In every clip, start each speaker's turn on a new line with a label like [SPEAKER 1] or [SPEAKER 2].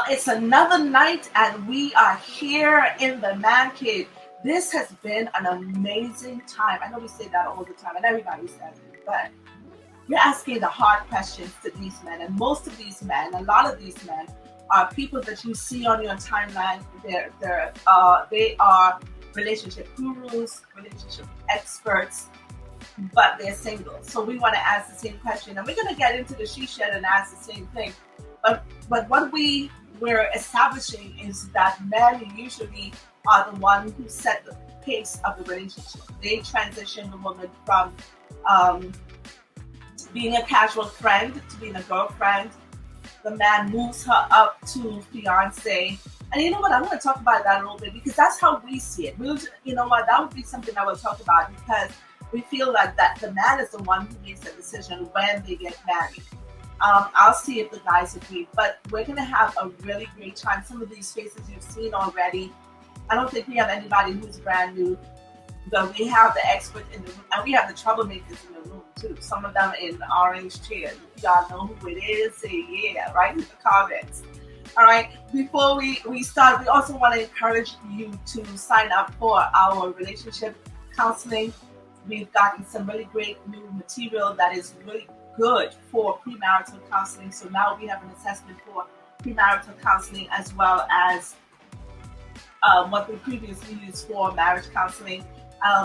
[SPEAKER 1] It's another night, and we are here in the man cave. This has been an amazing time. I know we say that all the time, and everybody says it, but we're asking the hard questions to these men, and most of these men, a lot of these men, are people that you see on your timeline. They are relationship gurus, relationship experts, but they're single. So we want to ask the same question, and we're going to get into the she shed and ask the same thing. But what we're establishing is that men usually are the one who set the pace of the relationship. They transition the woman from being a casual friend to being a girlfriend. The man moves her up to fiance. And you know what? I want to talk about that a little bit because that's how we see it. You know what? That would be something I will talk about because we feel like that the man is the one who makes the decision when they get married. I'll see if the guys agree, but we're going to have a really great time. Some of these faces you've seen already. I don't think we have anybody who's brand new, but we have the expert in the room, and we have the troublemakers in the room too. Some of them in orange chairs. If y'all know who it is, say yeah, right in the comments. All right, before we start, we also want to encourage you to sign up for our relationship counseling. We've gotten some really great new material that is really good for premarital counseling. So now we have an assessment for premarital counseling as well as what we previously used for marriage counseling.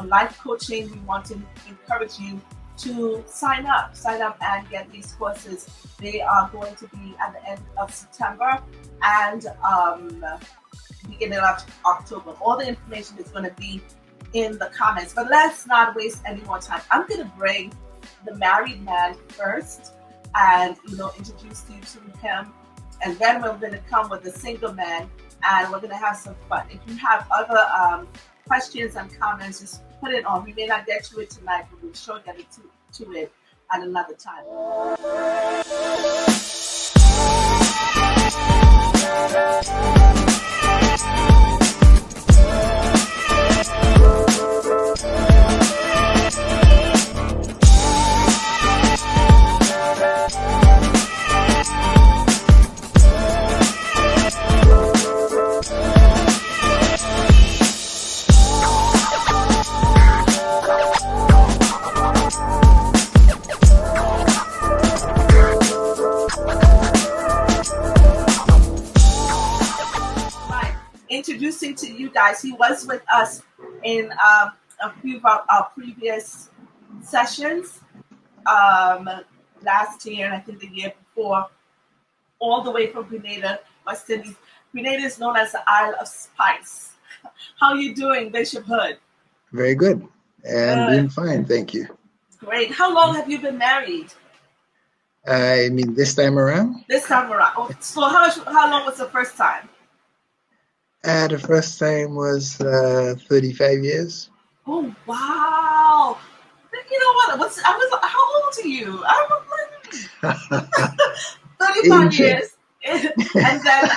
[SPEAKER 1] Life coaching, we want to encourage you to sign up and get these courses. They are going to be at the end of September and beginning of October. All the information is going to be in the comments, but let's not waste any more time. I'm going to bring the married man first and introduce you to him, and then we're going to come with the single man and we're going to have some fun. If you have other questions and comments, just put it on. We may not get to it tonight, but we'll sure get to it at another time. Introducing to you guys, he was with us in a few of our previous sessions last year and I think the year before, all the way from Grenada, West Indies. Grenada is known as the Isle of Spice. How are you doing, Bishop Hood?
[SPEAKER 2] Very good. And doing fine, thank you.
[SPEAKER 1] Great. How long have you been married?
[SPEAKER 2] I mean, this time around?
[SPEAKER 1] This time around. Oh, so how long was the first time?
[SPEAKER 2] The first time was 35 years.
[SPEAKER 1] Oh, wow. You know what? How old are you? I was 35 years. And then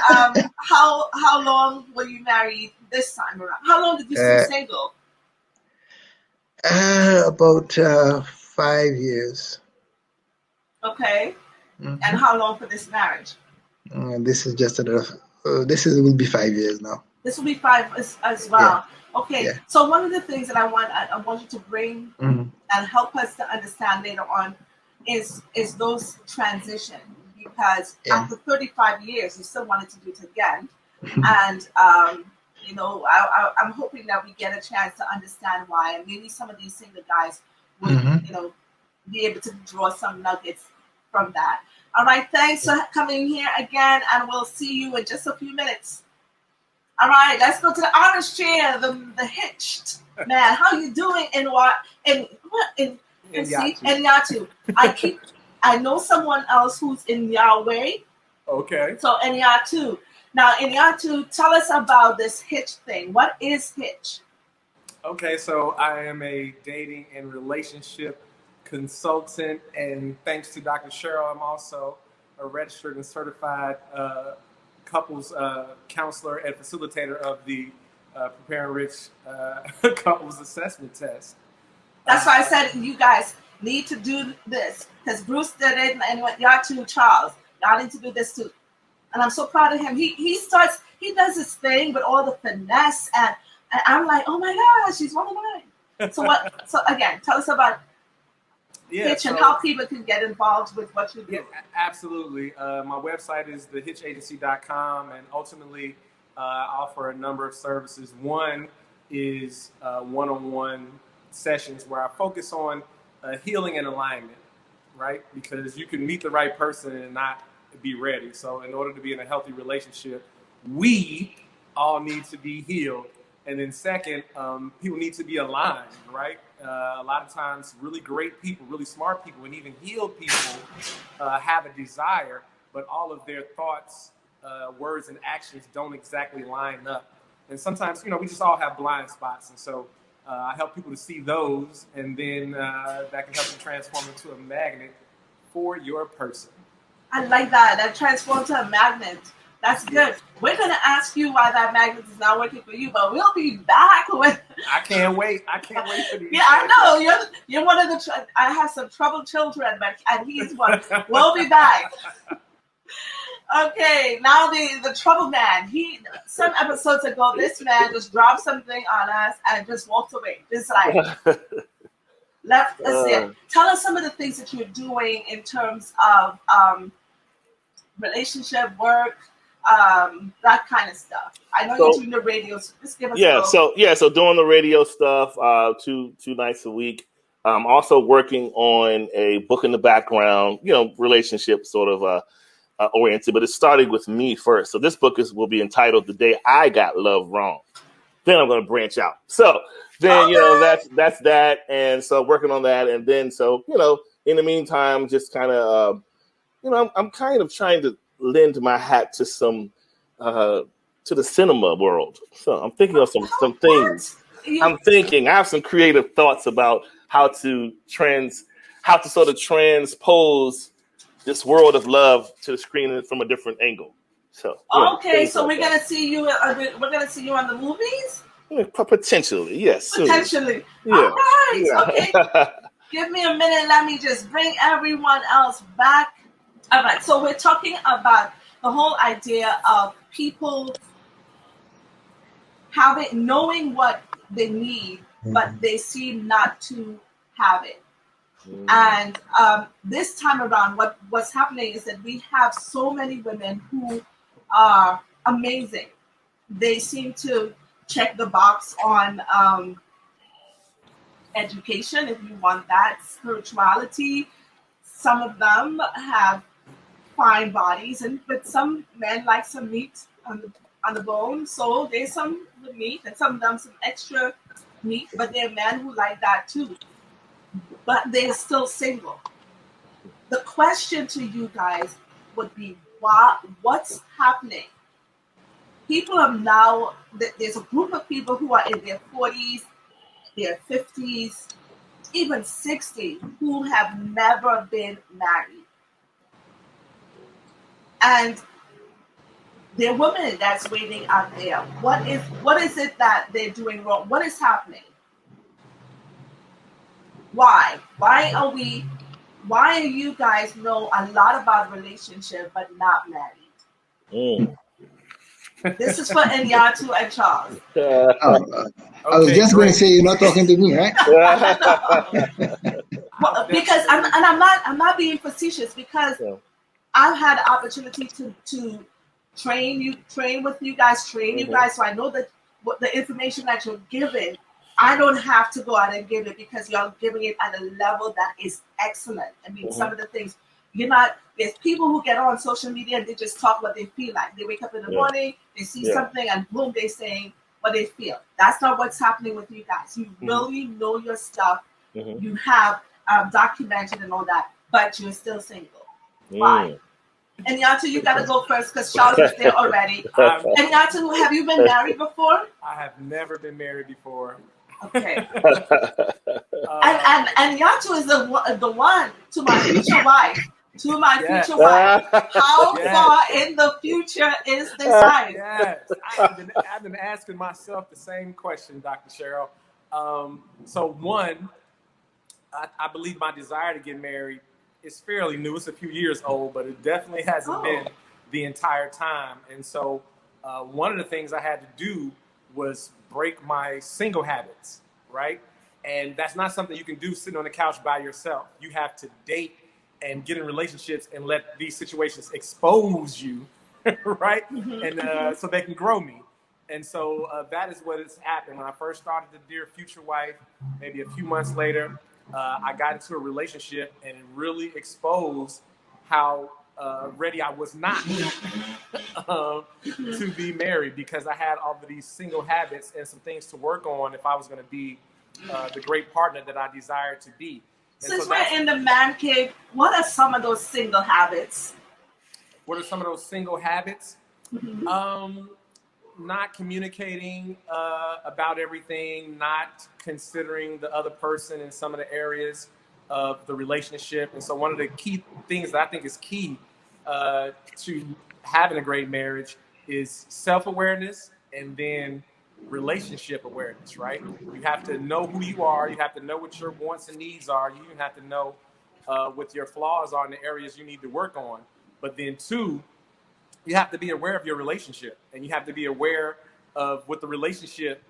[SPEAKER 1] how long were you married this time around? How long did you stay single?
[SPEAKER 2] About 5 years.
[SPEAKER 1] Okay. Mm-hmm. And how long for this marriage?
[SPEAKER 2] This is just will be 5 years now.
[SPEAKER 1] This will be 5 as well.
[SPEAKER 2] Yeah.
[SPEAKER 1] Okay.
[SPEAKER 2] Yeah.
[SPEAKER 1] So one of the things that I want you to bring and help us to understand later on is those transitions, because after 35 years you still wanted to do it again, and I'm hoping that we get a chance to understand why, and maybe some of these single guys would be able to draw some nuggets from that. All right, thanks for coming here again, and we'll see you in just a few minutes. All right, let's go to the orange chair, the hitched man. How you doing in Yatu? I know someone else who's in Yahweh.
[SPEAKER 3] Okay.
[SPEAKER 1] So in Yatu. Now in Yatu, tell us about this hitch thing. What is hitch?
[SPEAKER 3] Okay, so I am a dating and relationship consultant, and thanks to Dr. Cheryll, I'm also a registered and certified couples counselor and facilitator of the Preparing Rich Couples Assessment Test.
[SPEAKER 1] That's why I said you guys need to do this, because Bruce did it, and y'all too, Charles. Y'all need to do this too. And I'm so proud of him. He does his thing with all the finesse, and I'm like, oh my gosh, he's one of mine. So again, tell us about Hitch and how people can get involved with what you do.
[SPEAKER 3] Yeah, absolutely. My website is thehitchagency.com, and ultimately I offer a number of services. One is one-on-one sessions where I focus on healing and alignment, right? Because you can meet the right person and not be ready. So in order to be in a healthy relationship, we all need to be healed. And then second, people need to be aligned, right? A lot of times really great people, really smart people, and even healed people have a desire, but all of their thoughts, words, and actions don't exactly line up. And sometimes, we just all have blind spots. And so I help people to see those, and then that can help them transform into a magnet for your person.
[SPEAKER 1] I like that. That transforms to a magnet. That's good. We're going to ask you why that magnet is not working for you, but we'll be back with...
[SPEAKER 3] I can't wait. I can't wait for these.
[SPEAKER 1] Yeah, I know. You're one of the... I have some troubled children, and he's one. We'll be back. Okay, now the trouble man. Some episodes ago, this man just dropped something on us and just walked away. Just like... left us there. Tell us some of the things that you're doing in terms of relationship, work, that kind of stuff. I know you're doing the radio, so just give us
[SPEAKER 4] so doing the radio stuff two nights a week. Also working on a book in the background, relationship sort of oriented, but it started with me first. So this book will be entitled "The Day I Got Love Wrong." Then I'm going to branch out. So then, that's that. And so working on that. And then, in the meantime, just kind of, I'm kind of trying to lend my hat to some, to the cinema world. So I'm thinking of some things. I have some creative thoughts about how to sort of transpose this world of love to the screen from a different angle. So
[SPEAKER 1] so we're gonna see you. We're gonna see you on the movies.
[SPEAKER 4] Potentially, yes.
[SPEAKER 1] Potentially.
[SPEAKER 4] Yeah.
[SPEAKER 1] All right. Yeah. Okay. Give me a minute. Let me just bring everyone else back. All right. So we're talking about the whole idea of people knowing what they need, but they seem not to have it. And this time around, what's happening is that we have so many women who are amazing. They seem to check the box on education, if you want that, spirituality. Some of them have fine bodies, but some men like some meat on the bone. So there's some with meat, and some of them some extra meat. But there are men who like that too. But they're still single. The question to you guys would be, what's happening? People are now, there's a group of people who are in their 40s, their 50s, even 60, who have never been married. And there are women that's waiting out there. What is it that they're doing wrong? What is happening? Why? Why are you guys know a lot about relationship but not married? This is for Enyatu and Charles.
[SPEAKER 2] I was just going to say, you're not talking to me, right?
[SPEAKER 1] Well, because I'm not being facetious, because I've had the opportunity to train with you guys, so I know that what the information that you're giving, I don't have to go out and give it, because you're giving it at a level that is excellent. I mean, some of the things there's people who get on social media and they just talk what they feel like. They wake up in the morning, they see something, and boom, they're saying what they feel. That's not what's happening with you guys. You really know your stuff. You have documented and all that, but you're still single. Why? And Enyatu, you got to go first, because Charles is there already. And Enyatu, have you been married before?
[SPEAKER 3] I have never been married before.
[SPEAKER 1] Okay. And Enyatu is the one to my future wife. To my future wife. How far in the future is this wife?
[SPEAKER 3] Yes. I've been asking myself the same question, Dr. Cheryl. So one, I believe my desire to get married is fairly new. It's a few years old, but it definitely hasn't been the entire time. And so one of the things I had to do was break my single habits, right? And that's not something you can do sitting on the couch by yourself. You have to date and get in relationships and let these situations expose you, right? And so they can grow me. And so that is what has happened. When I first started the Dear Future Wife, maybe a few months later, I got into a relationship, and it really exposed how ready I was not to be married, because I had all of these single habits and some things to work on if I was going to be the great partner that I desired to be. And
[SPEAKER 1] Since we're in the man cave, what are some of those single habits?
[SPEAKER 3] What are some of those single habits? Not communicating about everything, not considering the other person in some of the areas of the relationship. And so one of the key things that I think is key to having a great marriage is self-awareness, and then relationship awareness, right? You have to know who you are. You have to know what your wants and needs are. You even have to know what your flaws are in the areas you need to work on. But then two, you have to be aware of your relationship, and you have to be aware of what the relationship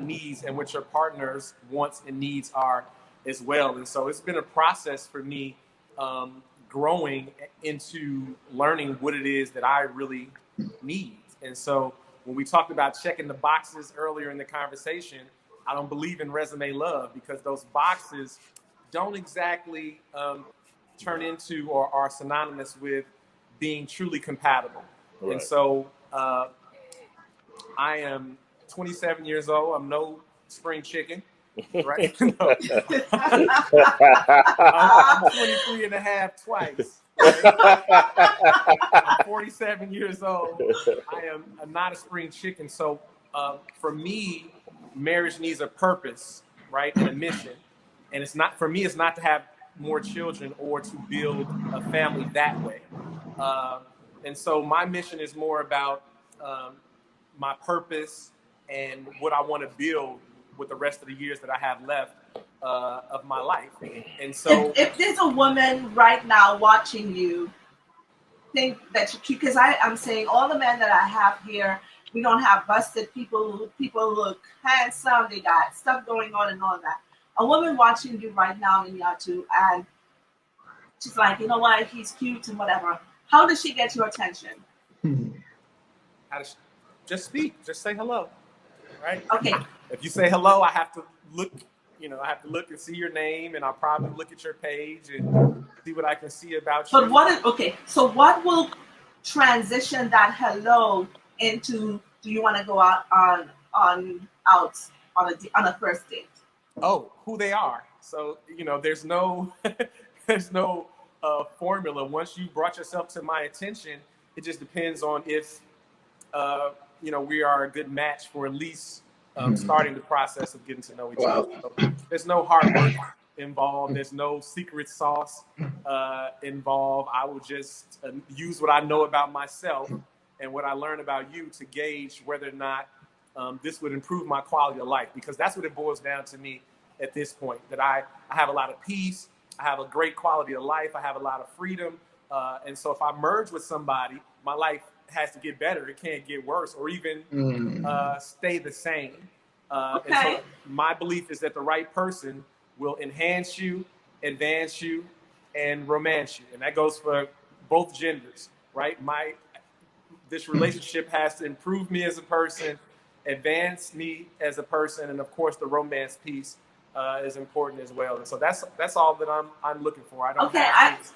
[SPEAKER 3] needs and what your partner's wants and needs are as well. And so it's been a process for me growing into learning what it is that I really need. And so when we talked about checking the boxes earlier in the conversation, I don't believe in resume love, because those boxes don't exactly turn into or are synonymous with being truly compatible. Right. And so I am 27 years old. I'm no spring chicken, right? No. I'm 23 and a half twice. Right? I'm 47 years old. I'm not a spring chicken. So for me, marriage needs a purpose, right, and a mission. And it's not, for me, it's not to have more children or to build a family that way. And so my mission is more about my purpose and what I want to build with the rest of the years that I have left of my life. And so
[SPEAKER 1] if there's a woman right now watching you, think that you, because I'm saying all the men that I have here, we don't have busted people. People look handsome. They got stuff going on and all that. A woman watching you right now in Yatu, and she's like, you know what, he's cute and whatever. How does she get your attention?
[SPEAKER 3] How does she, just speak. Just say hello, right?
[SPEAKER 1] Okay.
[SPEAKER 3] If you say hello, I have to look. I have to look and see your name, and I'll probably look at your page and see what I can see about you.
[SPEAKER 1] But so what will transition that hello into, do you want to go out on a first date?
[SPEAKER 3] Oh, who they are. So, there's no formula. Once you brought yourself to my attention, it just depends on if, we are a good match for at least starting the process of getting to know each other. So there's no hard work involved. There's no secret sauce involved. I will just use what I know about myself and what I learn about you to gauge whether or not this would improve my quality of life, because that's what it boils down to me at this point, that I have a lot of peace. I have a great quality of life. I have a lot of freedom. And so if I merge with somebody, my life has to get better. It can't get worse or even stay the same.
[SPEAKER 1] Okay.
[SPEAKER 3] And so my belief is that the right person will enhance you, advance you, and romance you. And that goes for both genders, right? This relationship has to improve me as a person, advance me as a person, and of course the romance piece is important as well. And so that's all that I'm looking for. I don't have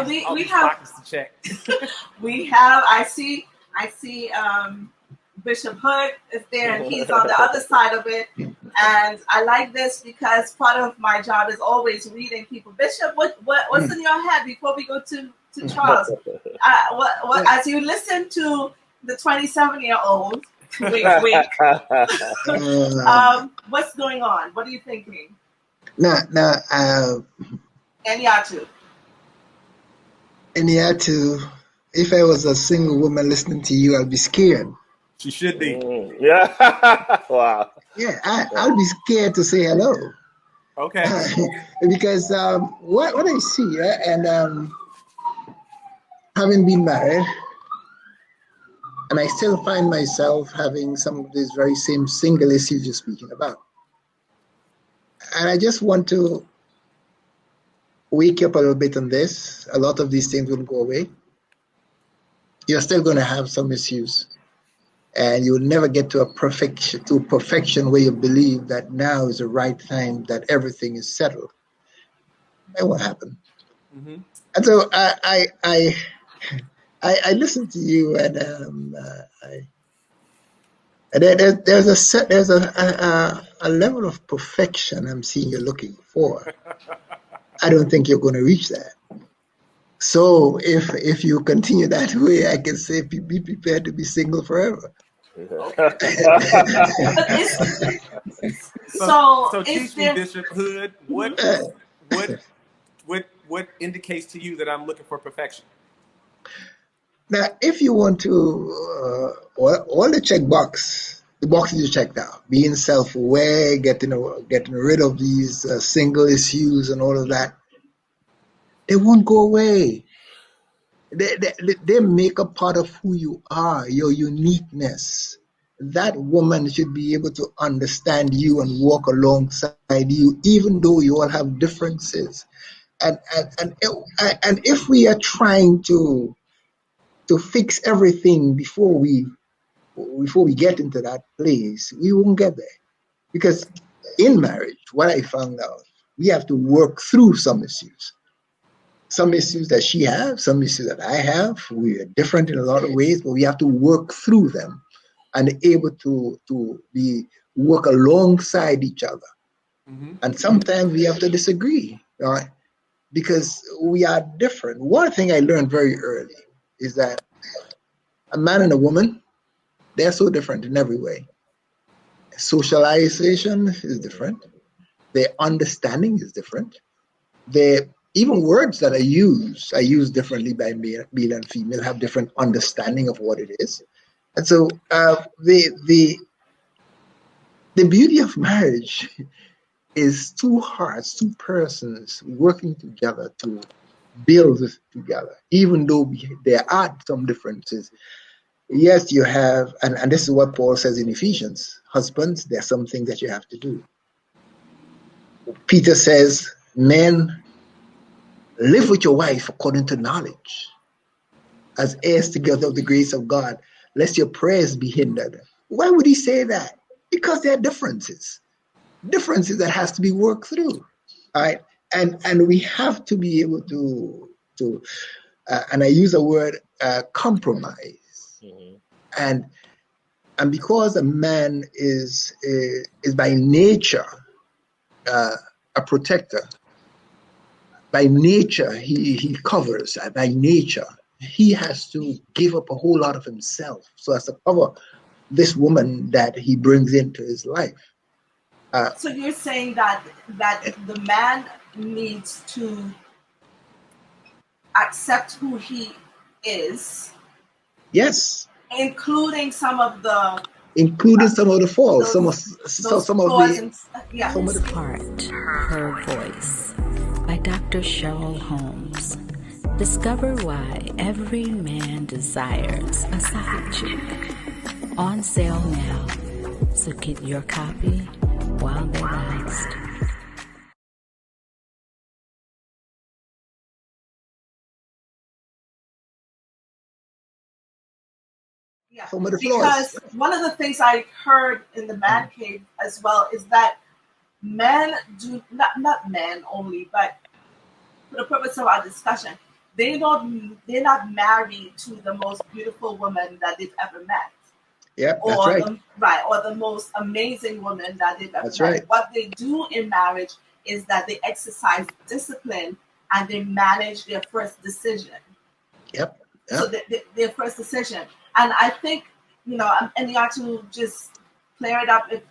[SPEAKER 3] we have boxes to check.
[SPEAKER 1] I see Bishop Hood is there, and he's on the other side of it. And I like this because part of my job is always reading people. Bishop, what's in your head before we go to Charles? As you listen to the 27-year-old, wink, what's going on? What are you thinking? And
[SPEAKER 2] Yatu, if I was a single woman listening to you, I'd be scared.
[SPEAKER 3] She should be.
[SPEAKER 4] Yeah. Wow.
[SPEAKER 2] Yeah, I'll be scared to say hello.
[SPEAKER 3] Okay.
[SPEAKER 2] Because what I see, and having been married, And I still find myself having some of these very same single issues you're speaking about. And I just want to wake you up a little bit on this. A lot of these things will go away. You're still going to have some issues. And you'll never get to perfection where you believe that now is the right time, that everything is settled. That won't happen.
[SPEAKER 3] Mm-hmm.
[SPEAKER 2] And so I listen to you, and there's a level of perfection I'm seeing you're looking for. I don't think you're going to reach that. So if you continue that way, I can say be prepared to be single forever.
[SPEAKER 3] So teach me, Bishop Hood, what indicates to you that I'm looking for perfection?
[SPEAKER 2] Now, if you want to, all the boxes you checked out, being self-aware, getting rid of these single issues and all of that, they won't go away. They make a part of who you are, your uniqueness. That woman should be able to understand you and walk alongside you, even though you all have differences. And if we are trying to fix everything before we get into that place, we won't get there. Because in marriage, what I found out, we have to work through some issues. Some issues that she has, some issues that I have. We are different in a lot of ways, but we have to work through them and able to work alongside each other. Mm-hmm. And sometimes we have to disagree, right? Because we are different. One thing I learned very early is that a man and a woman, they're so different in every way. Socialization is different. Their understanding is different. Even words that are used differently by male and female, have different understanding of what it is. And so the beauty of marriage is two hearts, two persons working together to build this together, even though there are some differences. Yes, you have, and this is what Paul says in Ephesians, husbands, there are some things that you have to do. Peter says, men, live with your wife according to knowledge, as heirs together of the grace of God, lest your prayers be hindered. Why would he say that? Because there are differences that has to be worked through. All right, and we have to be able to and I use the word compromise. Mm-hmm. And because a man is by nature a protector, by nature he covers. By nature, he has to give up a whole lot of himself so as to cover this woman that he brings into his life.
[SPEAKER 1] So you're saying that the man needs to accept who he is.
[SPEAKER 2] Yes.
[SPEAKER 1] Including some of the
[SPEAKER 2] faults, some of the
[SPEAKER 5] Heart, Her Voice by Dr. Cheryll Holmes. Discover why every man desires a side chick. On sale now, so get your copy while they last.
[SPEAKER 1] Yeah, because one of the things I heard in the Man Cave as well is that men do not men only, but for the purpose of our discussion, they're not married to the most beautiful woman that they've ever met.
[SPEAKER 2] Yeah, that's right.
[SPEAKER 1] Or the most amazing woman that they've ever met.
[SPEAKER 2] Right.
[SPEAKER 1] What they do in marriage is that they exercise discipline and they manage their first decision.
[SPEAKER 2] Yep.
[SPEAKER 1] So their first decision. And I think, and you have to just clear it up if,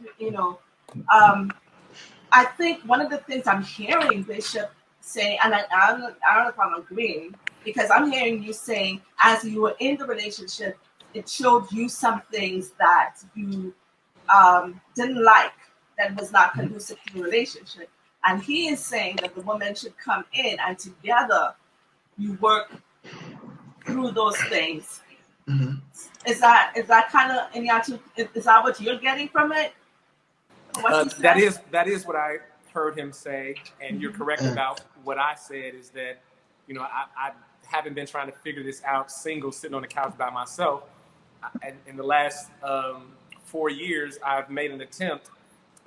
[SPEAKER 1] I think one of the things I'm hearing Bishop say, and I don't know if I'm agreeing, because I'm hearing you saying as you were in the relationship, it showed you some things that you didn't like, that was not conducive to the relationship. And he is saying that the woman should come in and together you work through those things
[SPEAKER 2] Mm-hmm.
[SPEAKER 1] Is that kind of is that what you're getting from it?
[SPEAKER 3] That is what I heard him say, and you're correct about what I said. Is that I haven't been trying to figure this out single, sitting on the couch by myself. And in the last 4 years, I've made an attempt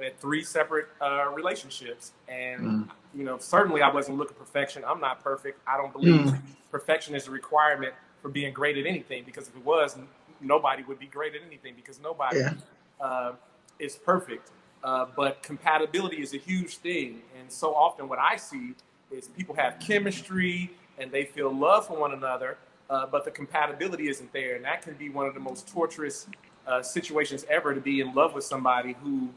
[SPEAKER 3] at 3 separate relationships, and certainly I wasn't looking for perfection. I'm not perfect. I don't believe perfection is a requirement for being great at anything, because if it was, nobody would be great at anything, because nobody is perfect. But compatibility is a huge thing, and so often what I see is people have chemistry and they feel love for one another, but the compatibility isn't there, and that can be one of the most torturous situations ever, to be in love with somebody who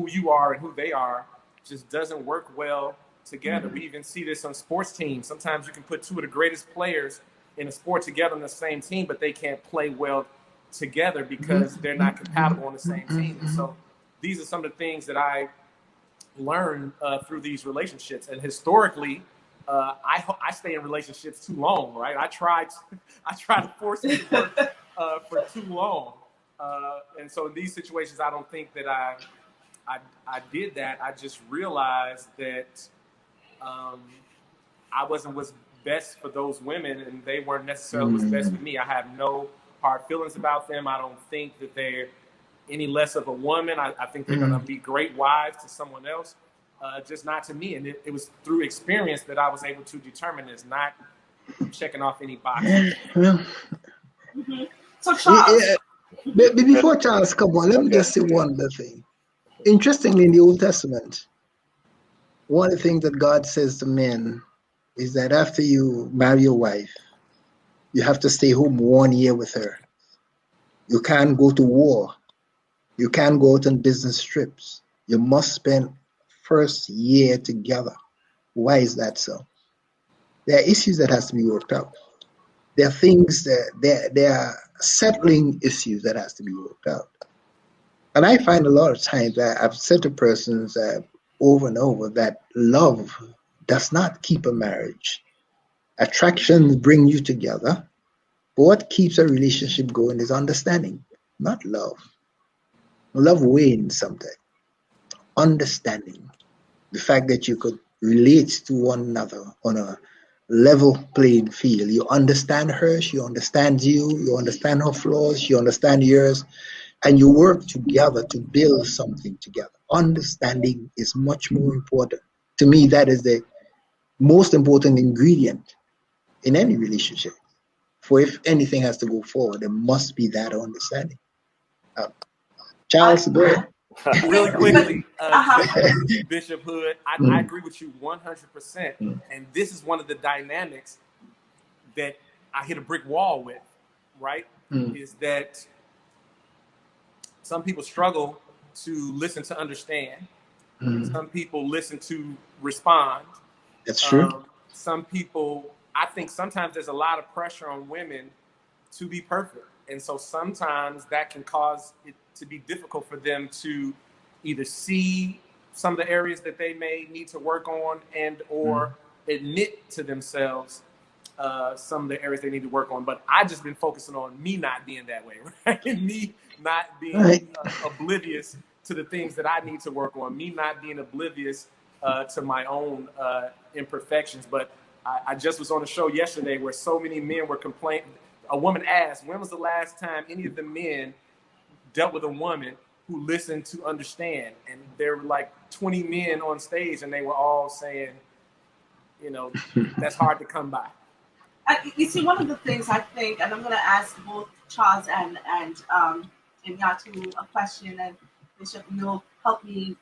[SPEAKER 3] you are and who they are just doesn't work well together. We even see this on sports teams. Sometimes you can put 2 of the greatest players in a sport together on the same team, but they can't play well together because they're not compatible on the same team. And so these are some of the things that I learned through these relationships. And historically, I stay in relationships too long, right? I try to force it to work for too long. And so in these situations, I don't think that I did that. I just realized that I wasn't what's best for those women, and they weren't necessarily what's best for me. I have no hard feelings about them. I don't think that they're any less of a woman. I think they're going to be great wives to someone else, just not to me. And it was through experience that I was able to determine this, not checking off any boxes.
[SPEAKER 1] So Charles.
[SPEAKER 2] Before Charles come on, let me just say one other thing. Interestingly, in the Old Testament, one of the things that God says to men is that after you marry your wife, you have to stay home 1 year with her. You can't go to war. You can't go out on business trips. You must spend first year together. Why is that so? There are issues that has to be worked out. There are things there are settling issues that has to be worked out. And I find a lot of times that I've said to persons over and over that love does not keep a marriage. Attractions bring you together. But what keeps a relationship going is understanding, not love. Love wanes sometimes. Understanding. The fact that you could relate to one another on a level playing field. You understand her, she understands you, you understand her flaws, you understand yours, and you work together to build something together. Understanding is much more important. To me, that is the most important ingredient in any relationship. For if anything has to go forward, there must be that understanding. Charles, go ahead.
[SPEAKER 3] Really quickly, Bishop Hood, I agree with you 100%. And this is one of the dynamics that I hit a brick wall with, right? Is that some people struggle to listen to understand. Some people listen to respond.
[SPEAKER 2] That's true.
[SPEAKER 3] Some people, I think sometimes there's a lot of pressure on women to be perfect. And so sometimes that can cause it to be difficult for them to either see some of the areas that they may need to work on and or admit to themselves some of the areas they need to work on. But I just been focusing on me not being that way, right? Me not being oblivious to the things that I need to work on, me not being oblivious to my own imperfections. But I just was on a show yesterday where so many men were complaining. A woman asked, when was the last time any of the men dealt with a woman who listened to understand? And there were like 20 men on stage, and they were all saying, that's hard to come by.
[SPEAKER 1] You see, one of the things I think, and I'm going to ask both Charles and Yatu a question, and Bishop, you'll help me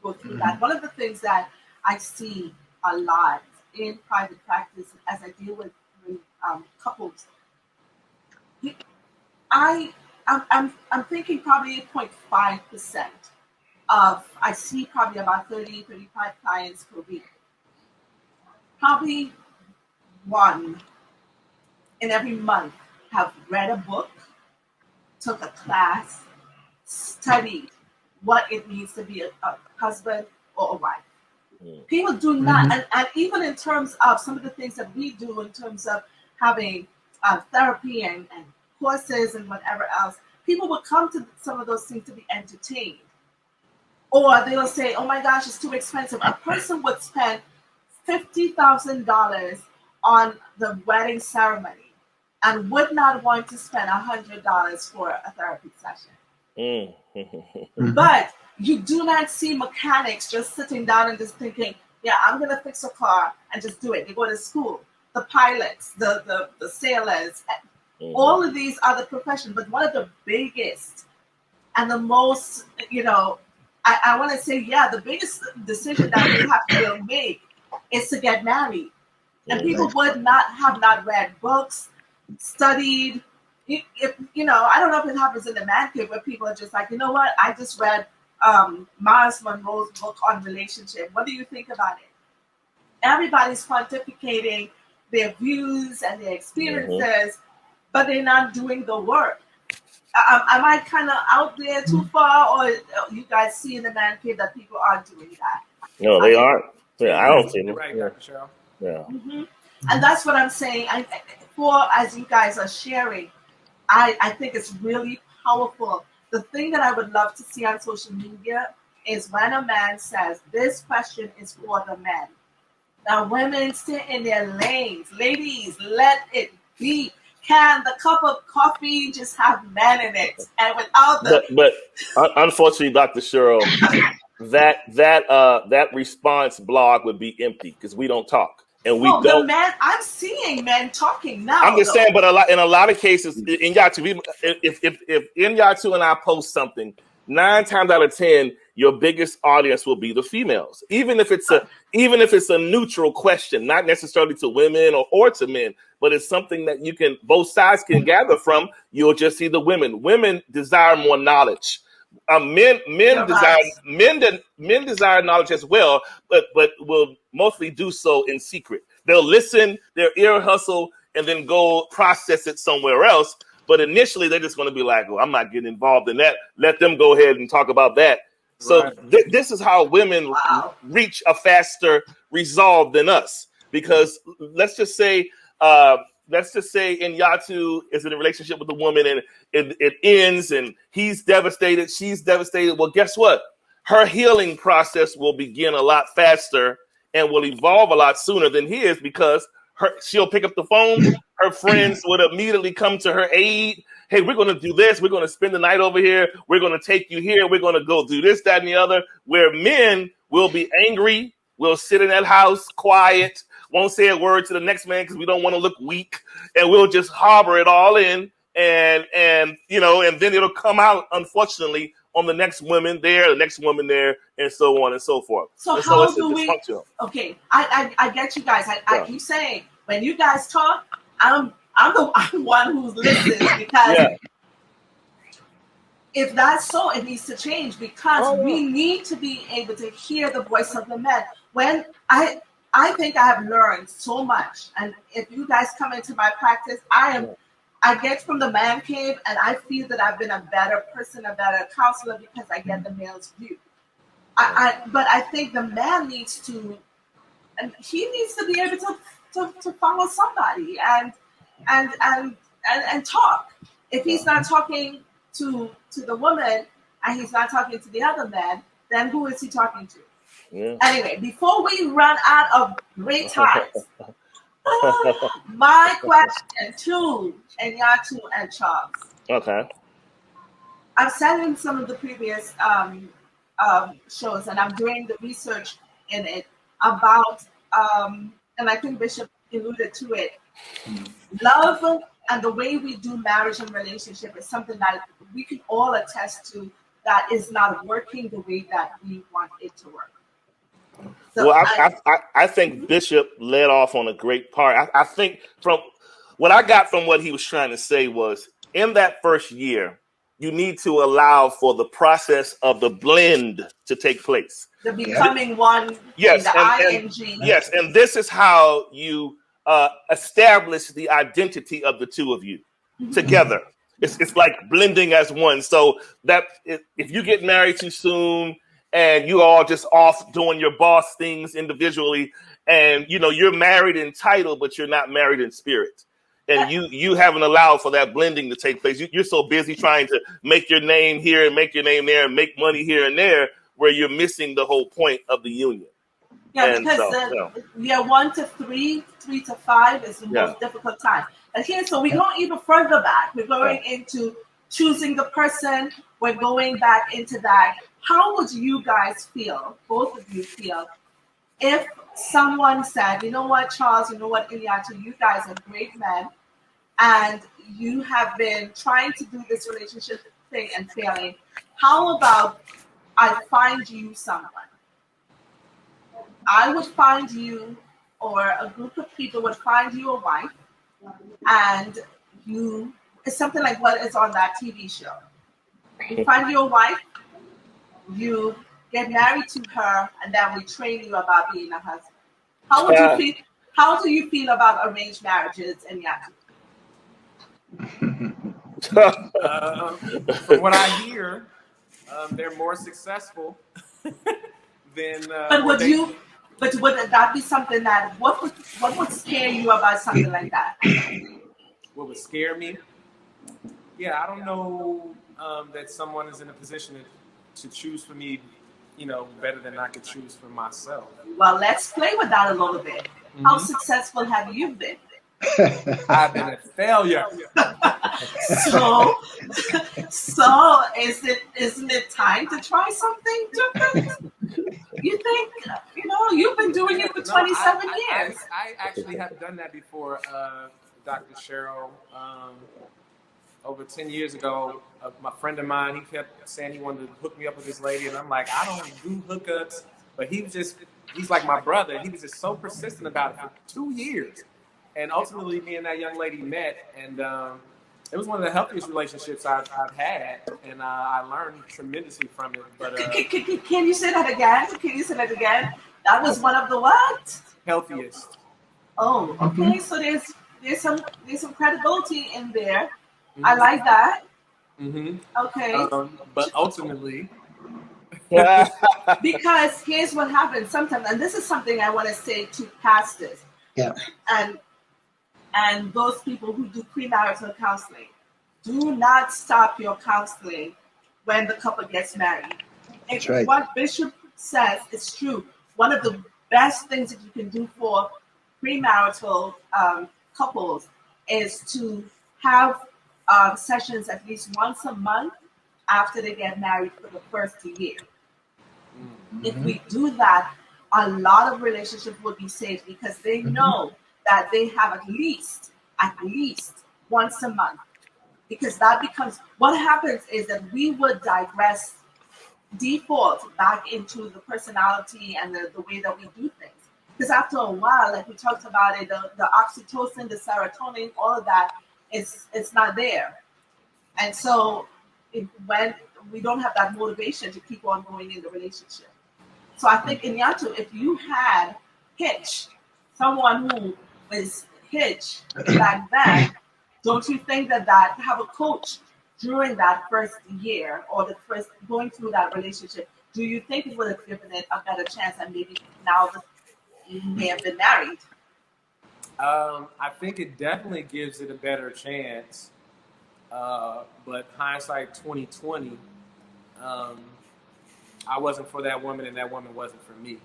[SPEAKER 1] go through that. One of the things that I see a lot in private practice as I deal with couples, I'm thinking probably 0.5% of, I see probably about 30, 35 clients per week. Probably one in every month have read a book, took a class, studied what it means to be a husband or a wife. People do not, and even in terms of some of the things that we do in terms of having therapy and courses and whatever else, people would come to some of those things to be entertained. Or they'll say, oh my gosh, it's too expensive. A person would spend $50,000 on the wedding ceremony and would not want to spend $100 for a therapy session. But you do not see mechanics just sitting down and just thinking, yeah, I'm going to fix a car and just do it. They go to school, the pilots, the sailors, all of these other professions. But one of the biggest and the most, I want to say, the biggest decision that we have to make is to get married. And people would not have not read books, studied. If I don't know if it happens in the man cave where people are just like, you know what? I just read Miles Monroe's book on relationship. What do you think about it? Everybody's pontificating their views and their experiences, but they're not doing the work. Am I kind of out there too far, or you guys see in the man cave that people are doing that?
[SPEAKER 4] No, they aren't. Yeah, I don't see them.
[SPEAKER 3] Right, Dr. Cheryl.
[SPEAKER 4] Yeah.
[SPEAKER 1] And that's what I'm saying. As you guys are sharing, I think it's really powerful. The thing that I would love to see on social media is when a man says, this question is for the men. Now, women sit in their lanes. Ladies, let it be. Can the cup of coffee just have men in it? And without the...
[SPEAKER 4] But unfortunately, Dr. Cheryl, that response blog would be empty because we don't talk. And we don't.
[SPEAKER 1] The men, I'm seeing men talking now.
[SPEAKER 4] I'm just saying, but in a lot of cases, in Yatu, if in Yatu and I post something, 9 times out of 10, your biggest audience will be the females. Even if it's a neutral question, not necessarily to women or to men, but it's something that both sides can gather from. You'll just see the women. Women desire more knowledge. Men desire knowledge as well, but will mostly do so in secret. They'll listen, their ear hustle, and then go process it somewhere else. But initially, they're just going to be like, "Oh, I'm not getting involved in that. Let them go ahead and talk about that." So this is how women reach a faster resolve than us. Because let's just say Inyatu is in a relationship with a woman and it ends and he's devastated, she's devastated. Well, guess what? Her healing process will begin a lot faster and will evolve a lot sooner than his because she'll pick up the phone. Her friends would immediately come to her aid. Hey, we're going to do this. We're going to spend the night over here. We're going to take you here. We're going to go do this, that, and the other. Where men will be angry, will sit in that house quiet, won't say a word to the next man because we don't want to look weak, and we'll just harbor it all in, and then it'll come out, unfortunately, on the next woman there, the next woman there, and so on and so forth.
[SPEAKER 1] So how do we? Okay, I get you guys. I keep saying when you guys talk, I'm the one who's listening because if that's so, it needs to change because we need to be able to hear the voice of the men. When I think I have learned so much, and if you guys come into my practice, I get from the man cave, and I feel that I've been a better person, a better counselor because I get the male's view. But I think the man needs to, and he needs to be able to follow somebody and talk. If he's not talking to the woman and he's not talking to the other man, then who is he talking to? Yeah. Anyway, before we run out of great times, my question to Inyatu and Charles. Okay. I've sat in some of the previous shows, and I'm doing the research in it about, and I think Bishop alluded to it. Love and the way we do marriage and relationship is something that we can all attest to that is not working the way that we want it to work. So
[SPEAKER 4] I think Bishop led off on a great part. I think from what I got from what he was trying to say was in that first year, you need to allow for the process of the blend to take place.
[SPEAKER 1] The becoming one.
[SPEAKER 4] Yes,
[SPEAKER 1] and
[SPEAKER 4] yes, and this is how you establish the identity of the two of you together. It's like blending as one. So that if you get married too soon and you all just off doing your boss things individually, and you're married in title, but you're not married in spirit. and you haven't allowed for that blending to take place. You're so busy trying to make your name here and make your name there and make money here and there, where you're missing the whole point of the union.
[SPEAKER 1] Yeah,
[SPEAKER 4] And
[SPEAKER 1] because
[SPEAKER 4] so,
[SPEAKER 1] 1 to 3, 3 to 5 is the most difficult time. And here, so we're going even further back. We're going into choosing the person. We're going back into that. How would you guys feel, both of you feel, if someone said, you know what, Charles, you know what, Inyatu, you guys are great men, and you have been trying to do this relationship thing and failing. How about I find you someone? I would find you, or a group of people would find you a wife, and it's something like what is on that TV show. You find you a wife, you get married to her, and then we train you about being a husband. How would you feel? How do you feel about arranged marriages in Yatu?
[SPEAKER 3] From what I hear, they're more successful than.
[SPEAKER 1] But would you? But would that be something that what would scare you about something like that?
[SPEAKER 3] What would scare me? Yeah, I don't know that someone is in a position to choose for me, better than I could choose for myself.
[SPEAKER 1] Well, let's play with that a little bit. Mm-hmm. How successful have you been?
[SPEAKER 3] I've been a failure.
[SPEAKER 1] So isn't it time to try something different? You think, you've been doing it for 27 years.
[SPEAKER 3] I actually have done that before, Dr. Cheryl. Over 10 years ago, my friend of mine, he kept saying he wanted to hook me up with this lady, and I'm like, I don't do hookups. But he's like my brother. He was just so persistent about it for 2 years. And ultimately, me and that young lady met, and it was one of the healthiest relationships I've had, and I learned tremendously from it. But
[SPEAKER 1] can you say that again? That was one of the what?
[SPEAKER 3] Healthiest.
[SPEAKER 1] Oh, okay. So there's some credibility in there. Mm-hmm. I like that.
[SPEAKER 3] Mm-hmm.
[SPEAKER 1] Okay.
[SPEAKER 3] But ultimately,
[SPEAKER 1] because here's what happens sometimes, and this is something I want to say to pastors.
[SPEAKER 2] Yeah.
[SPEAKER 1] And those people who do premarital counseling, do not stop your counseling when the couple gets married.
[SPEAKER 2] That's right.
[SPEAKER 1] What Bishop says is true. One of the best things that you can do for premarital couples is to have sessions at least once a month after they get married for the first year. Mm-hmm. If we do that, a lot of relationships will be saved because they know that they have at least once a month. Because that becomes, what happens is that we would default back into the personality and the way that we do things. Because after a while, like we talked about it, the oxytocin, the serotonin, all of that, it's not there. And so when we don't have that motivation to keep on going in the relationship. So I think in Yato, if you had Hitch, someone who was Hitch back then, don't you think that have a coach during that first year or the first going through that relationship, do you think it would have given it a better chance and maybe now you may have been married?
[SPEAKER 3] I think it definitely gives it a better chance. But hindsight 2020, I wasn't for that woman and that woman wasn't for me.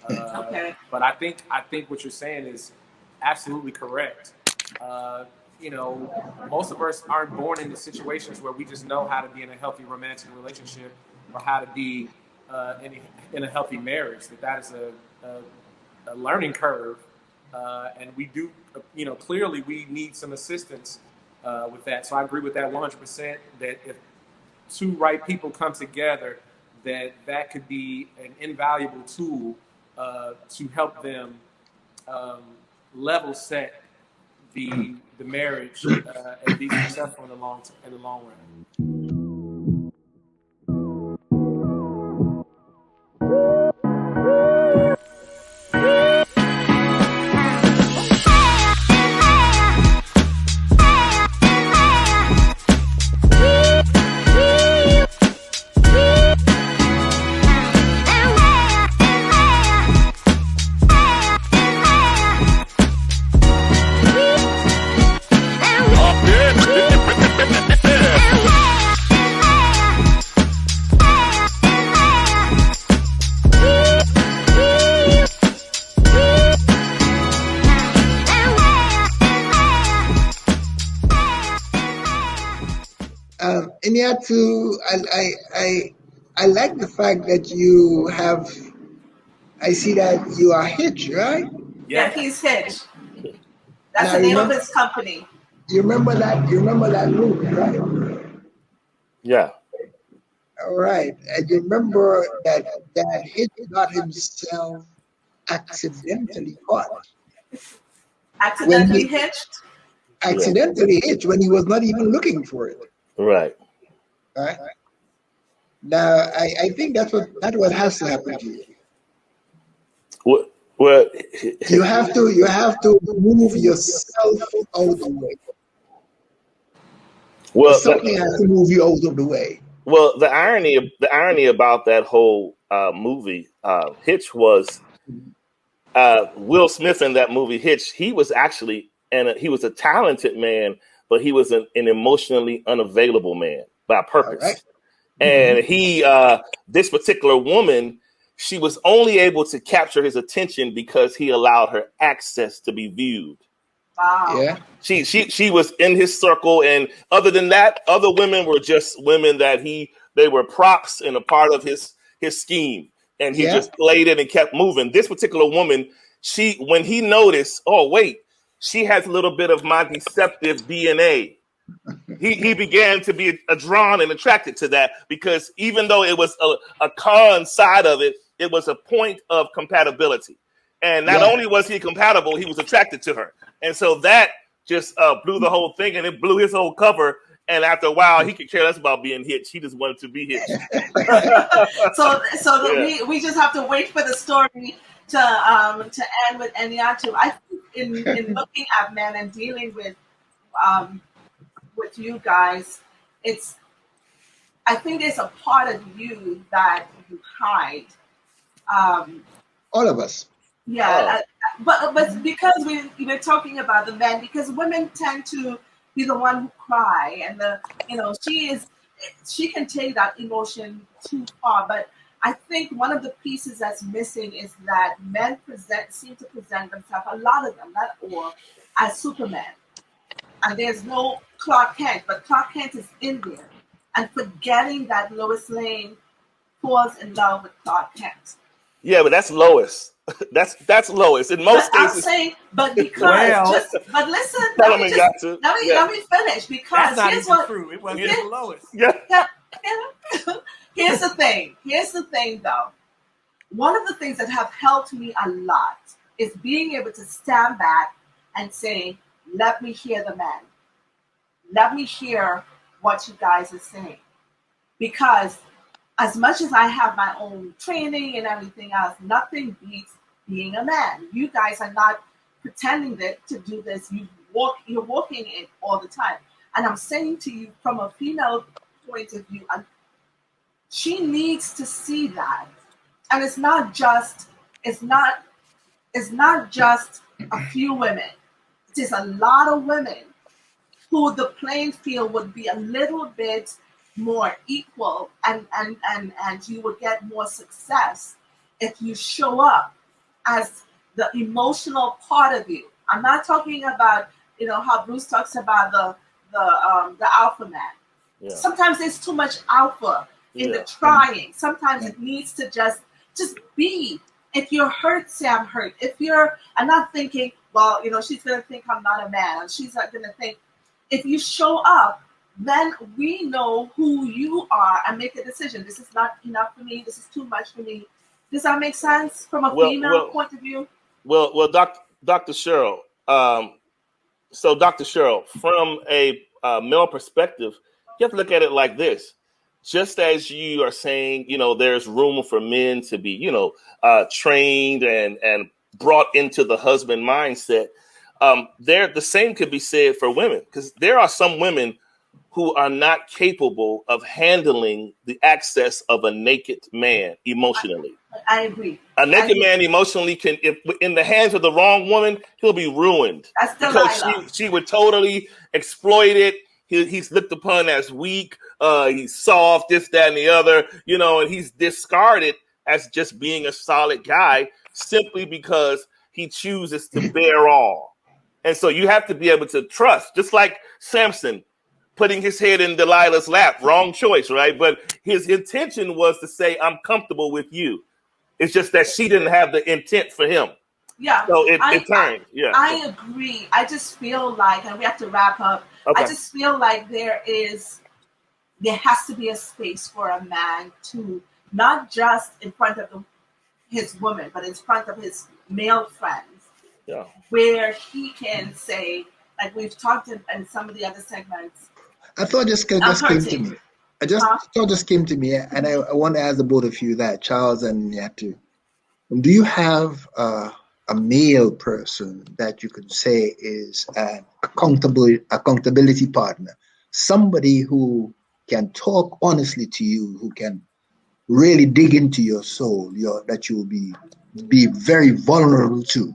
[SPEAKER 1] Okay.
[SPEAKER 3] But I think what you're saying is absolutely correct. Most of us aren't born into situations where we just know how to be in a healthy romantic relationship or how to be in a healthy marriage. That is a learning curve. And we do, clearly we need some assistance with that. So I agree with that 100%, that if two right people come together, that could be an invaluable tool to help them level set the marriage and be successful in the long run.
[SPEAKER 2] Iniatu, I like the fact that you have. I see that you are Hitch, right?
[SPEAKER 1] Yeah, he's Hitch. That's
[SPEAKER 2] Now
[SPEAKER 1] the name of his company.
[SPEAKER 2] you remember that? You remember that movie, right?
[SPEAKER 4] Yeah.
[SPEAKER 2] All right. And you remember that Hitch got himself accidentally caught when
[SPEAKER 1] Accidentally
[SPEAKER 2] he
[SPEAKER 1] hitched.
[SPEAKER 2] accidentally hitched when he was not even looking for it.
[SPEAKER 4] Right.
[SPEAKER 2] Right. Now I think that's what has to happen to you.
[SPEAKER 4] Well,
[SPEAKER 2] You have to move yourself out of the way. Or
[SPEAKER 4] well,
[SPEAKER 2] something has to move you out of the way.
[SPEAKER 4] well, the irony about that whole movie, Hitch, was Will Smith in that movie Hitch. He was actually, and he was a talented man, but he was an emotionally unavailable man by
[SPEAKER 2] All right.
[SPEAKER 4] purpose. And he, this particular woman, she was only able to capture his attention because he allowed her access to be viewed.
[SPEAKER 1] Wow.
[SPEAKER 2] Yeah.
[SPEAKER 4] She was in his circle, and other than that, other women were just women that they were props and a part of his scheme, and he
[SPEAKER 2] Yeah.
[SPEAKER 4] just played it and kept moving. This particular woman, when he noticed, oh wait, she has a little bit of my deceptive DNA. He began to be drawn and attracted to that, because even though it was a con side of it, it was a point of compatibility. And not
[SPEAKER 2] Yeah.
[SPEAKER 4] only was he compatible, he was attracted to her. And so that just blew the whole thing, and it blew his whole cover. And after a while, he could care less about being hitched. He just wanted to be hitched.
[SPEAKER 1] So
[SPEAKER 4] Yeah.
[SPEAKER 1] we just have to wait for the story to end with Eniatu. I think in looking at men and dealing with you guys, I think there's a part of you that you hide.
[SPEAKER 2] All of us.
[SPEAKER 1] Yeah, but because we're talking about the men, because women tend to be the one who cry, and she can take that emotion too far. But I think one of the pieces that's missing is that men seem to present themselves, a lot of them, not all, as Superman. And there's no Clark Kent, but Clark Kent is in there, and forgetting that Lois Lane falls in love with Clark Kent.
[SPEAKER 4] Yeah, but that's Lois. That's Lois. In most
[SPEAKER 1] But
[SPEAKER 4] cases,
[SPEAKER 1] I'm saying, but because
[SPEAKER 3] Well,
[SPEAKER 1] but listen,
[SPEAKER 4] tell him got to.
[SPEAKER 1] let me finish, because
[SPEAKER 3] that's not
[SPEAKER 1] here's
[SPEAKER 3] even
[SPEAKER 1] what
[SPEAKER 3] true. It wasn't even Lois.
[SPEAKER 4] Yeah.
[SPEAKER 1] here's the thing. Here's the thing, though. One of the things that have helped me a lot is being able to stand back and say, "Let me hear the man. Let me hear what you guys are saying," because as much as I have my own training and everything else, nothing beats being a man. You guys are not pretending to do this. You're walking it all the time. And I'm saying to you from a female point of view, she needs to see that. And it's not just a few women. It is a lot of women who the playing field would be a little bit more equal, and you would get more success if you show up as the emotional part of you. I'm not talking about how Bruce talks about the alpha man.
[SPEAKER 4] Yeah.
[SPEAKER 1] Sometimes there's too much alpha in the trying. Sometimes it needs to just be. If you're hurt, say I'm hurt. I'm not thinking, well, she's gonna think I'm not a man, and she's not gonna think. If you show up, then we know who you are and make a decision. This is not enough for me. This is too much for me. Does that make sense from a female point of view?
[SPEAKER 4] Well, Dr. Cheryl. So, Dr. Cheryl, from a male perspective, you have to look at it like this. Just as you are saying, there's room for men to be, trained and brought into the husband mindset. The same could be said for women, because there are some women who are not capable of handling the access of a naked man emotionally.
[SPEAKER 1] I agree.
[SPEAKER 4] A naked man emotionally if in the hands of the wrong woman, he'll be ruined.
[SPEAKER 1] That's
[SPEAKER 4] because she would totally exploit it. He's looked upon as weak. He's soft, this, that, and the other, and he's discarded as just being a solid guy simply because he chooses to bear all. And so you have to be able to trust, just like Samson. putting his head in Delilah's lap. Wrong choice, right? But his intention was to say, I'm comfortable with you. It's just that she didn't have the intent for him.
[SPEAKER 1] Yeah.
[SPEAKER 4] So it turned.
[SPEAKER 1] I agree. I just feel like, and we have to wrap up.
[SPEAKER 4] Okay.
[SPEAKER 1] I just feel like there has to be a space for a man to, not just in front of his woman, but in front of his male friends, where he can say, like we've talked in some of the other segments.
[SPEAKER 2] I thought just came to me. Thought just came to me, and I want to ask the both of you that, Charles and Yatu. Do you have a male person that you could say is an accountability partner, somebody who can talk honestly to you, who can really dig into your soul, that you will be very vulnerable to,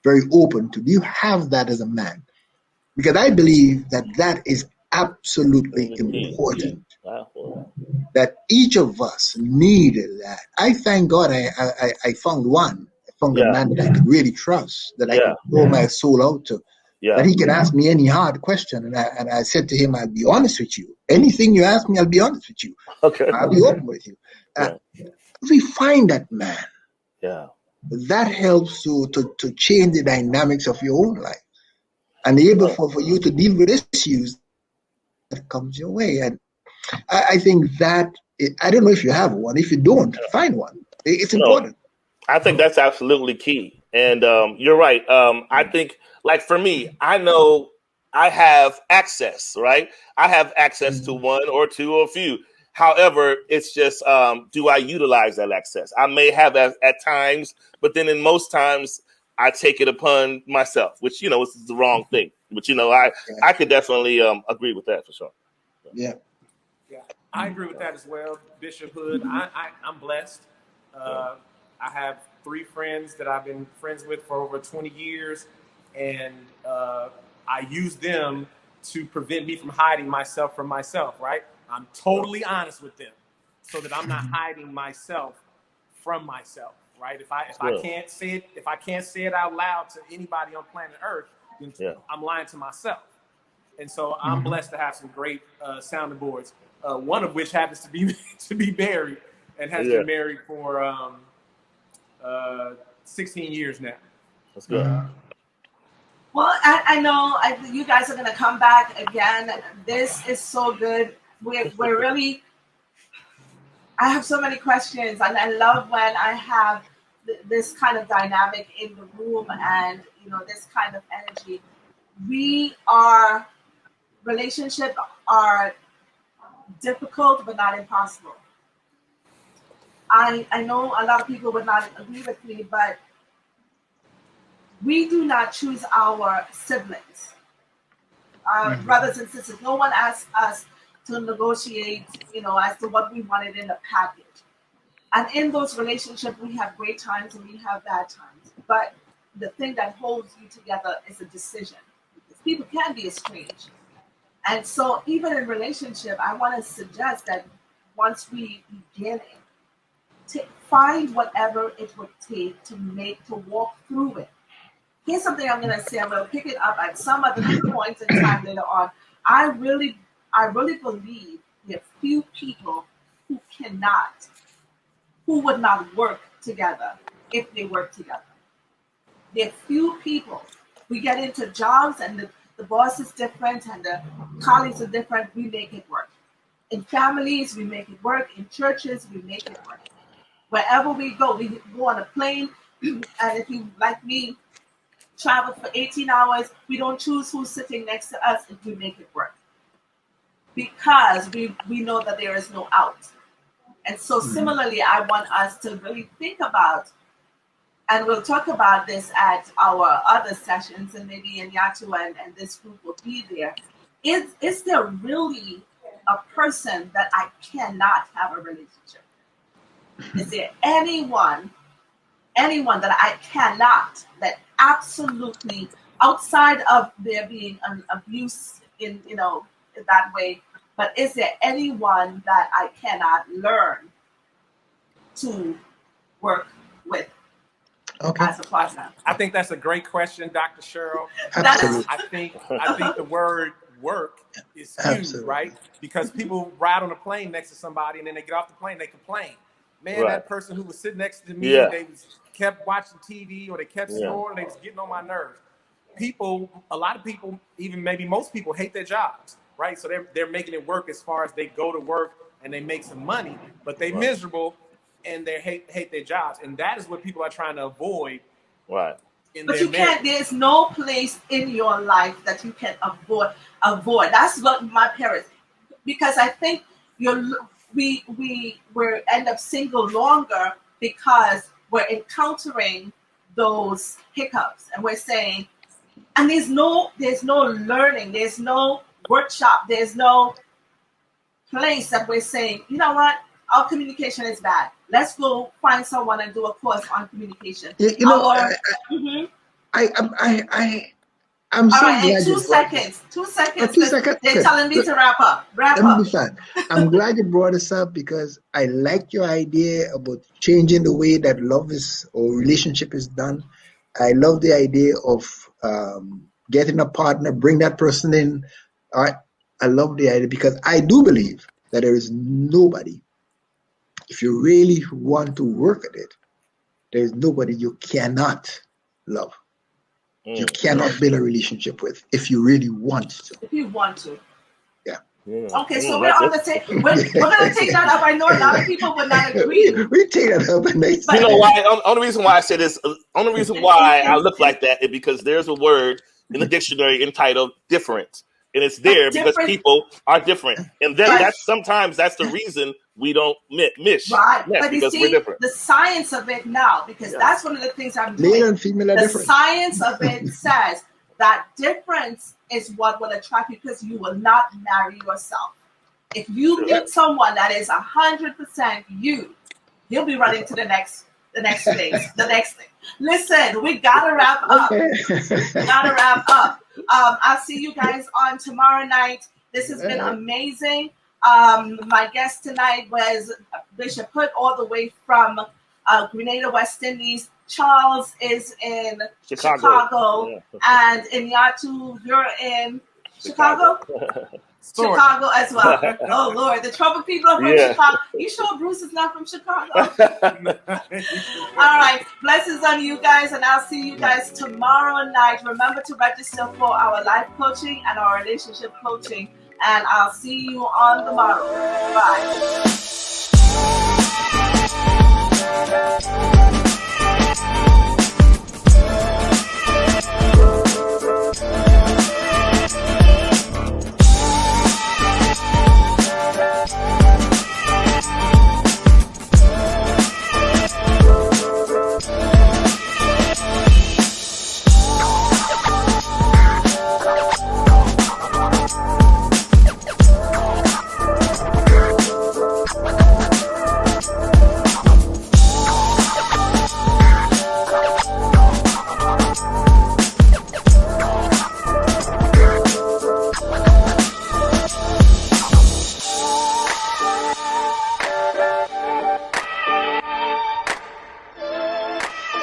[SPEAKER 2] very open to? Do you have that as a man? Because I believe that is absolutely important. That each of us needed that. I thank God I found one. I found a man that I could really trust, that I could throw my soul out to. That he can ask me any hard question. And I said to him, I'll be honest with you. Anything you ask me, I'll be honest with you.
[SPEAKER 4] Okay.
[SPEAKER 2] I'll be open with you. If we find that man, that helps to change the dynamics of your own life. And able for you to deal with issues that comes your way. And I think that, I don't know if you have one. If you don't, find one. It's important.
[SPEAKER 4] I think that's absolutely key. And you're right. I think, like for me, I know I have access, right? I have access to one or two or a few. However, it's just, do I utilize that access? I may have at times, but then in most times, I take it upon myself, which, is the wrong thing. But, I could definitely agree with that for sure.
[SPEAKER 2] Yeah.
[SPEAKER 3] Yeah, I agree with that as well, Bishop Hood. I'm blessed. I have 3 friends that I've been friends with for over 20 years, and I use them to prevent me from hiding myself from myself, right? I'm totally honest with them so that I'm not hiding myself from myself, right? If I can't say it out loud to anybody on planet Earth, then I'm lying to myself. And so I'm blessed to have some great sounding boards. One of which happens to be married and has been married for 16 years now.
[SPEAKER 4] That's good.
[SPEAKER 1] Well, I know you guys are going to come back again. This is so good. We're really, I have so many questions, and I love when I have this kind of dynamic in the room and, this kind of energy. Relationships are difficult, but not impossible. I know a lot of people would not agree with me, but we do not choose our siblings, our brothers and sisters. No one asks us to negotiate, as to what we wanted in the package. And in those relationships, we have great times and we have bad times. But the thing that holds you together is a decision. Because people can be estranged. And so even in relationship, I want to suggest that once we begin it, to find whatever it would take to walk through it. Here's something I'm going to say. I'm going to pick it up at some other points in time later on. I really believe there are few people who would not work together if they work together. There are few people. We get into jobs and the boss is different and the colleagues are different. We make it work. In families, we make it work. In churches, we make it work. Wherever we go on a plane, and if you, like me, travel for 18 hours, we don't choose who's sitting next to us if we make it work. Because we know that there is no out. And so similarly, I want us to really think about, and we'll talk about this at our other sessions, and maybe Inyatu and this group will be there. Is there really a person that I cannot have a relationship with? Is there anyone that I cannot, that absolutely, outside of there being an abuse in that way, but is there anyone that I cannot learn to work with as a partner?
[SPEAKER 3] I think that's a great question, Dr. Cheryl.
[SPEAKER 2] Absolutely.
[SPEAKER 3] I think the word work is huge,
[SPEAKER 2] Absolutely.
[SPEAKER 3] right? Because people ride on a plane next to somebody and then they get off the plane, they complain. Man, that person who was sitting next to me, they kept watching TV or they kept snoring, they was getting on my nerves. A lot of people, even maybe most people, hate their jobs, right? So they're making it work as far as they go to work and they make some money, but they miserable and they hate their jobs. And that is what people are trying to avoid.
[SPEAKER 4] Right.
[SPEAKER 1] But you can't, there's no place in your life that you can avoid. That's what my parents, because I think we end up single longer because we're encountering those hiccups and we're saying, and there's no learning, there's no workshop, there's no place that we're saying, you know what, our communication is bad. Let's go find someone and do a course on communication.
[SPEAKER 2] I'm so
[SPEAKER 1] glad.
[SPEAKER 2] You
[SPEAKER 1] 2 seconds. 2 seconds.
[SPEAKER 2] 2 seconds.
[SPEAKER 1] They're telling me to wrap up.
[SPEAKER 2] Let me be fine. I'm glad you brought this up because I like your idea about changing the way that love is or relationship is done. I love the idea of getting a partner, bring that person in. All right. I love the idea because I do believe that there is nobody, if you really want to work at it, there is nobody you cannot love. You cannot build a relationship with if you really want to.
[SPEAKER 1] If you want to.
[SPEAKER 2] Yeah.
[SPEAKER 1] Okay, so we're on the table. We're going to take that up. I know a lot of people would not agree.
[SPEAKER 2] We take that up. And
[SPEAKER 4] you know why? Only reason why I say this, only reason why I look like that is because there's a word in the dictionary entitled different. And it's there because people are different. And that's sometimes that's the reason we don't mesh.
[SPEAKER 1] Right. But
[SPEAKER 4] because
[SPEAKER 1] you see,
[SPEAKER 4] we're different.
[SPEAKER 1] the science of it now, because that's one of the things I'm doing.
[SPEAKER 2] Male and female are different.
[SPEAKER 1] The science of it says that difference is what will attract you because you will not marry yourself. If you meet someone that is 100% you'll be running to the next phase, the next thing. Listen, we gotta wrap up. I'll see you guys on tomorrow night. This has been amazing. My guest tonight was Bishop Hood, all the way from Grenada, West Indies. Charles is in Chicago. And Inyatu, you're in Chicago? Chicago as well. Oh Lord, the trouble people are from Chicago. You sure Bruce is not from Chicago? All right, blessings on you guys, and I'll see you guys tomorrow night. Remember to register for our life coaching and our relationship coaching, and I'll see you on tomorrow. Bye.